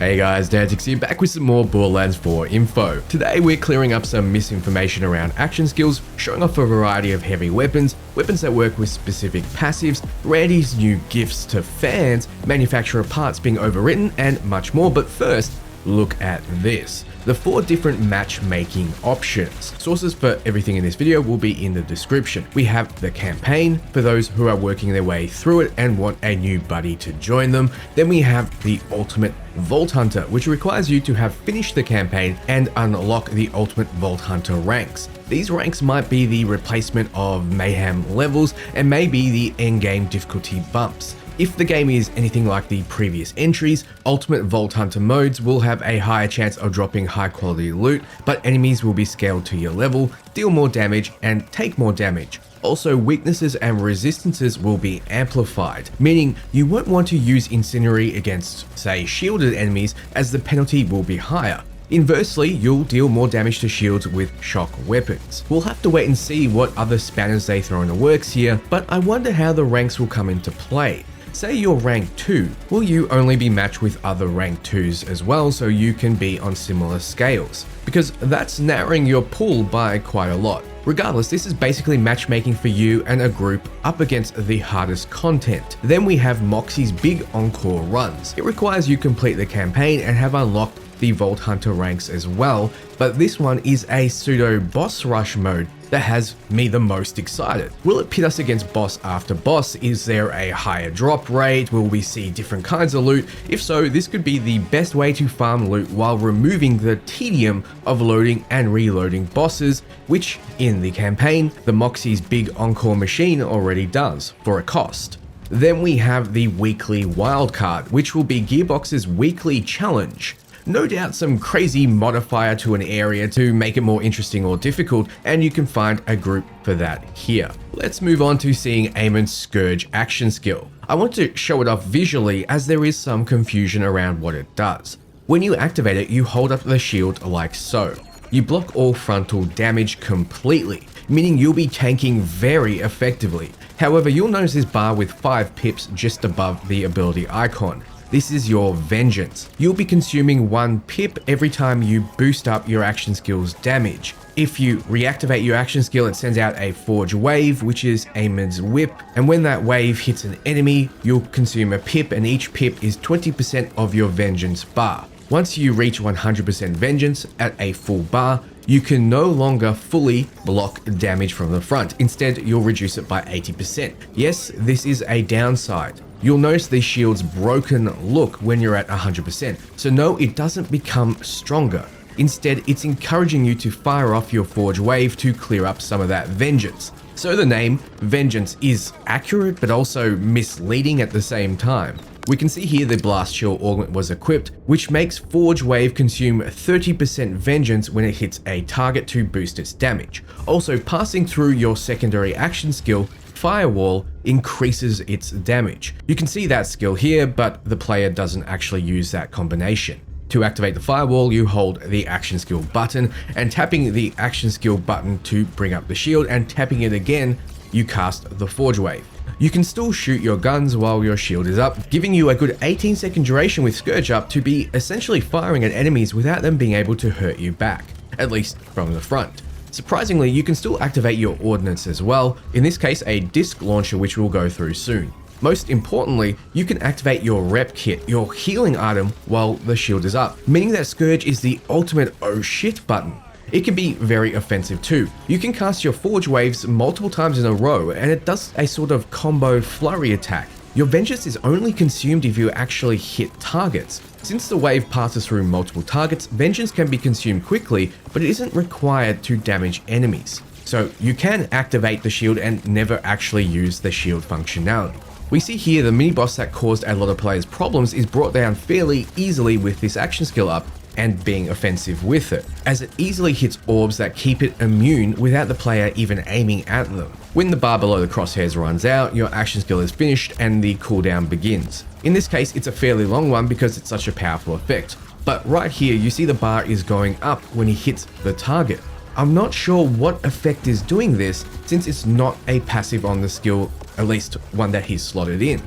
Hey guys, Dantix here, back with some more Borderlands 4 info. Today we're clearing up some misinformation around action skills, showing off a variety of heavy weapons, weapons that work with specific passives, Randy's new gifts to fans, manufacturer parts being overwritten, and much more. But first, look at this. The 4 different matchmaking options. Sources for everything in this video will be in the description. We have the campaign for those who are working their way through it and want a new buddy to join them. Then we have the ultimate Vault Hunter, which requires you to have finished the campaign and unlock the ultimate Vault Hunter ranks. These ranks might be the replacement of mayhem levels and maybe the endgame difficulty bumps. If the game is anything like the previous entries, Ultimate Vault Hunter modes will have a higher chance of dropping high quality loot, but enemies will be scaled to your level, deal more damage, and take more damage. Also, weaknesses and resistances will be amplified, meaning you won't want to use Incendiary against, say, shielded enemies, as the penalty will be higher. Inversely, you'll deal more damage to shields with shock weapons. We'll have to wait and see what other spanners they throw in the works here, but I wonder how the ranks will come into play. Say you're rank 2, will you only be matched with other rank 2s as well so you can be on similar scales? Because that's narrowing your pool by quite a lot. Regardless, this is basically matchmaking for you and a group up against the hardest content. Then we have Moxie's big encore runs. It requires you complete the campaign and have unlocked the Vault Hunter ranks as well, but this one is a pseudo boss rush mode that has me the most excited. Will it pit us against boss after boss? Is there a higher drop rate? Will we see different kinds of loot? If so, this could be the best way to farm loot while removing the tedium of loading and reloading bosses, which in the campaign, the Moxie's big encore machine already does for a cost. Then we have the weekly wildcard, which will be Gearbox's weekly challenge. No doubt some crazy modifier to an area to make it more interesting or difficult, and you can find a group for that here. Let's move on to seeing Aean's Scourge action skill. I want to show it off visually as there is some confusion around what it does. When you activate it, you hold up the shield like so. You block all frontal damage completely, meaning you'll be tanking very effectively. However, you'll notice this bar with 5 pips just above the ability icon. This is your vengeance. You'll be consuming 1 pip every time you boost up your action skill's damage. If you reactivate your action skill, it sends out a forge wave, which is Aean's whip, and when that wave hits an enemy, you'll consume a pip, and each pip is 20% of your vengeance bar. Once you reach 100% vengeance at a full bar, you can no longer fully block damage from the front. Instead, you'll reduce it by 80%. Yes, this is a downside. You'll notice the shield's broken look when you're at 100%. So no, it doesn't become stronger. Instead, it's encouraging you to fire off your forge wave to clear up some of that vengeance. So the name, Vengeance, is accurate but also misleading at the same time. We can see here the Blast Chill augment was equipped, which makes Forge Wave consume 30% vengeance when it hits a target to boost its damage. Also, passing through your secondary action skill, Firewall, increases its damage. You can see that skill here, but the player doesn't actually use that combination. To activate the Firewall, you hold the action skill button, and tapping the action skill button to bring up the shield, and tapping it again, you cast the Forge Wave. You can still shoot your guns while your shield is up, giving you a good 18-second duration with Scourge up to be essentially firing at enemies without them being able to hurt you back, at least from the front. Surprisingly, you can still activate your Ordinance as well, in this case a disc launcher, which we'll go through soon. Most importantly, you can activate your rep kit, your healing item, while the shield is up, meaning that Scourge is the ultimate oh shit button. It can be very offensive too. You can cast your Forge Waves multiple times in a row, and it does a sort of combo flurry attack. Your vengeance is only consumed if you actually hit targets. Since the wave passes through multiple targets, vengeance can be consumed quickly, but it isn't required to damage enemies. So you can activate the shield and never actually use the shield functionality. We see here the mini boss that caused a lot of players problems is brought down fairly easily with this action skill up and being offensive with it, as it easily hits orbs that keep it immune without the player even aiming at them. When the bar below the crosshairs runs out, your action skill is finished and the cooldown begins. In this case, it's a fairly long one because it's such a powerful effect. But right here, you see the bar is going up when he hits the target. I'm not sure what effect is doing this, since it's not a passive on the skill, at least one that he's slotted in.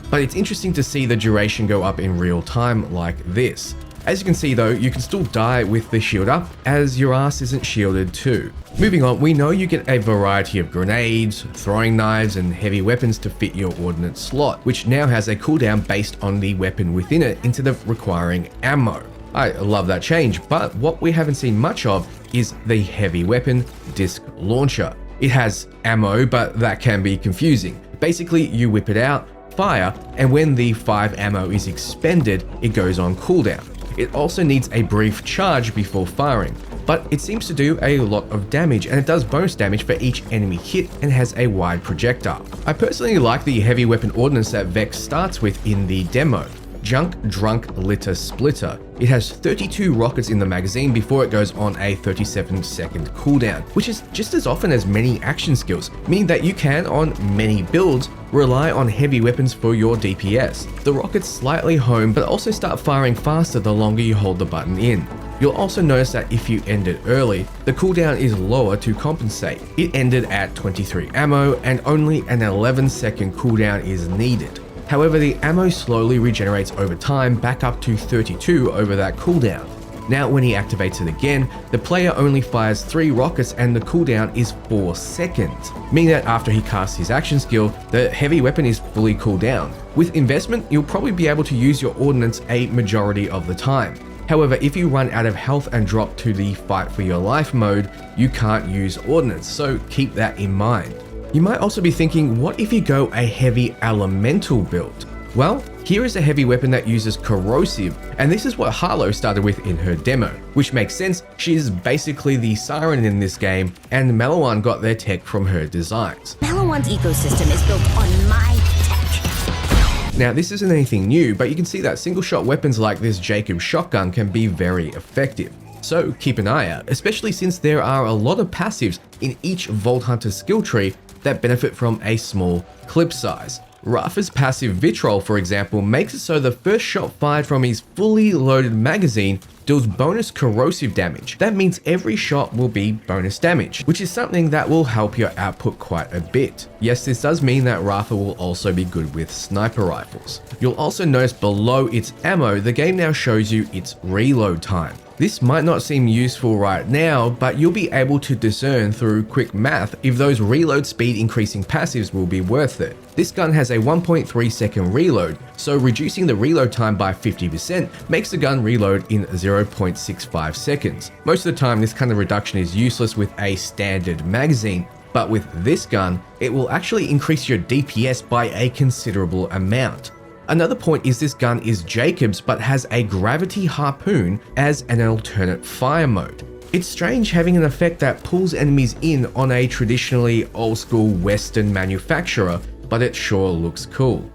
But it's interesting to see the duration go up in real time like this. As you can see though, you can still die with the shield up, as your ass isn't shielded too. Moving on, we know you get a variety of grenades, throwing knives, and heavy weapons to fit your ordnance slot, which now has a cooldown based on the weapon within it instead of requiring ammo. I love that change, but what we haven't seen much of is the heavy weapon disc launcher. It has ammo, but that can be confusing. Basically, you whip it out, fire, and when the 5 ammo is expended, it goes on cooldown. It also needs a brief charge before firing, but it seems to do a lot of damage, and it does bonus damage for each enemy hit and has a wide projectile. I personally like the heavy weapon ordnance that Vex starts with in the demo. Junk Drunk Litter Splitter. It has 32 rockets in the magazine before it goes on a 37-second cooldown, which is just as often as many action skills, meaning that you can, on many builds, rely on heavy weapons for your DPS. The rockets slightly home, but also start firing faster the longer you hold the button in. You'll also notice that if you end it early, the cooldown is lower to compensate. It ended at 23 ammo, and only an 11-second cooldown is needed. However, the ammo slowly regenerates over time back up to 32 over that cooldown. Now when he activates it again, the player only fires 3 rockets and the cooldown is 4 seconds, meaning that after he casts his action skill, the heavy weapon is fully cooled down. With investment, you'll probably be able to use your ordnance a majority of the time. However, if you run out of health and drop to the fight for your life mode, you can't use ordnance, so keep that in mind. You might also be thinking, what if you go a heavy elemental build? Well, here is a heavy weapon that uses corrosive, and this is what Harlow started with in her demo, which makes sense. She's basically the siren in this game, and Melawan got their tech from her designs. Melawan's ecosystem is built on my tech. Now, this isn't anything new, but you can see that single-shot weapons like this Jacob shotgun can be very effective. So keep an eye out, especially since there are a lot of passives in each Vault Hunter skill tree that benefit from a small clip size. Rafa's passive Vitrol, for example, makes it so the first shot fired from his fully loaded magazine deals bonus corrosive damage. That means every shot will be bonus damage, which is something that will help your output quite a bit. Yes, this does mean that Rafa will also be good with sniper rifles. You'll also notice below its ammo, the game now shows you its reload time. This might not seem useful right now, but you'll be able to discern through quick math if those reload speed increasing passives will be worth it. This gun has a 1.3 second reload, so reducing the reload time by 50% makes the gun reload in 0.65 seconds. Most of the time, this kind of reduction is useless with a standard magazine, but with this gun, it will actually increase your DPS by a considerable amount. Another point is this gun is Jacob's but has a gravity harpoon as an alternate fire mode. It's strange having an effect that pulls enemies in on a traditionally old school Western manufacturer, but it sure looks cool.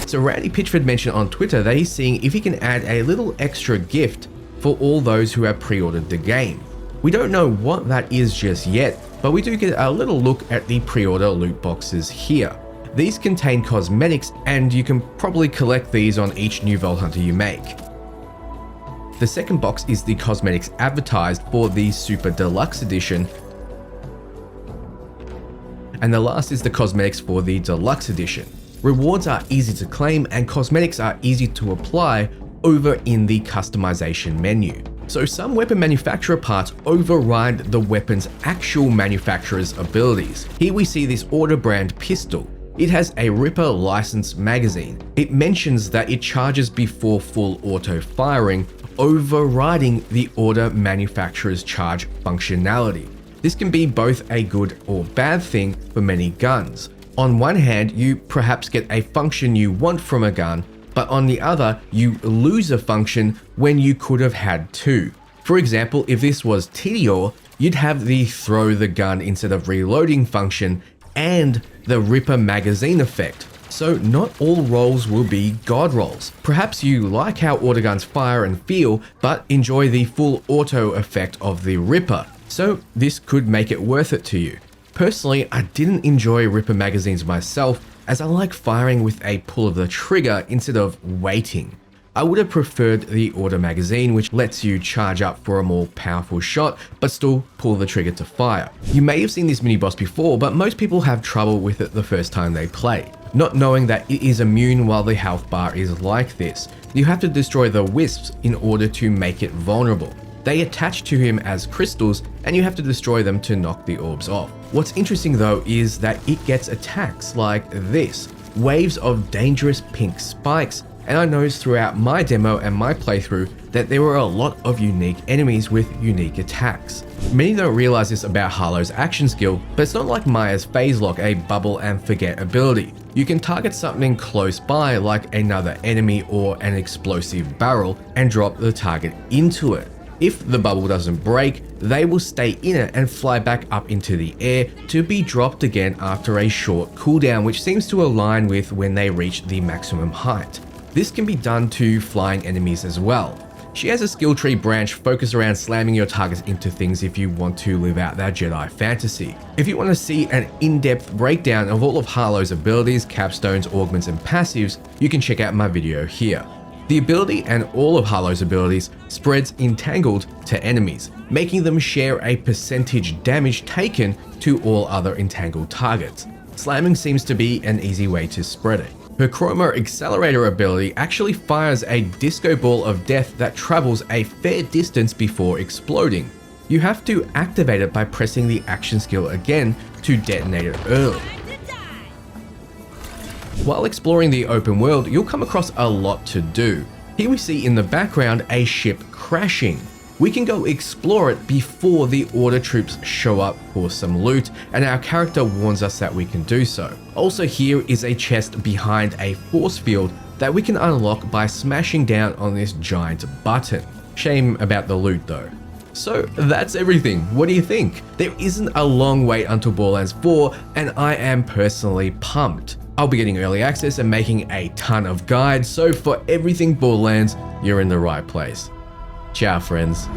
So Randy Pitchford mentioned on Twitter that he's seeing if he can add a little extra gift for all those who have pre-ordered the game. We don't know what that is just yet, but we do get a little look at the pre-order loot boxes here. These contain cosmetics, and you can probably collect these on each new Vault Hunter you make. The second box is the cosmetics advertised for the Super Deluxe Edition, and the last is the cosmetics for the Deluxe Edition. Rewards are easy to claim, and cosmetics are easy to apply over in the customization menu. So some weapon manufacturer parts override the weapon's actual manufacturer's abilities. Here we see this Order brand pistol. It has a Ripper licensed magazine. It mentions that it charges before full auto firing, overriding the Order manufacturer's charge functionality. This can be both a good or bad thing for many guns. On one hand, you perhaps get a function you want from a gun, but on the other, you lose a function when you could have had two. For example, if this was Tidior, you'd have the throw the gun instead of reloading function and the Ripper magazine effect. So not all rolls will be god rolls. Perhaps you like how Order guns fire and feel, but enjoy the full auto effect of the Ripper. So this could make it worth it to you. Personally, I didn't enjoy Ripper magazines myself, as I like firing with a pull of the trigger instead of waiting. I would have preferred the auto magazine, which lets you charge up for a more powerful shot, but still pull the trigger to fire. You may have seen this mini boss before, but most people have trouble with it the first time they play, not knowing that it is immune while the health bar is like this. You have to destroy the wisps in order to make it vulnerable. They attach to him as crystals, and you have to destroy them to knock the orbs off. What's interesting though is that it gets attacks like this, waves of dangerous pink spikes, and I noticed throughout my demo and my playthrough that there were a lot of unique enemies with unique attacks. Many don't realize this about Harlow's action skill, but it's not like Maya's phase lock, a bubble and forget ability. You can target something close by like another enemy or an explosive barrel and drop the target into it. If the bubble doesn't break, they will stay in it and fly back up into the air to be dropped again after a short cooldown, which seems to align with when they reach the maximum height. This can be done to flying enemies as well. She has a skill tree branch focused around slamming your targets into things if you want to live out that Jedi fantasy. If you want to see an in-depth breakdown of all of Harlow's abilities, capstones, augments, and passives, you can check out my video here. The ability and all of Harlow's abilities spreads entangled to enemies, making them share a percentage damage taken to all other entangled targets. Slamming seems to be an easy way to spread it. Her Chroma Accelerator ability actually fires a disco ball of death that travels a fair distance before exploding. You have to activate it by pressing the action skill again to detonate it early. While exploring the open world, you'll come across a lot to do. Here we see in the background a ship crashing. We can go explore it before the order troops show up for some loot, and our character warns us that we can do so. Also, here is a chest behind a force field that we can unlock by smashing down on this giant button. Shame about the loot though. So that's everything. What do you think? There isn't a long wait until Borderlands 4, and I am personally pumped. I'll be getting early access and making a ton of guides, so for everything Borderlands, you're in the right place. Ciao, friends.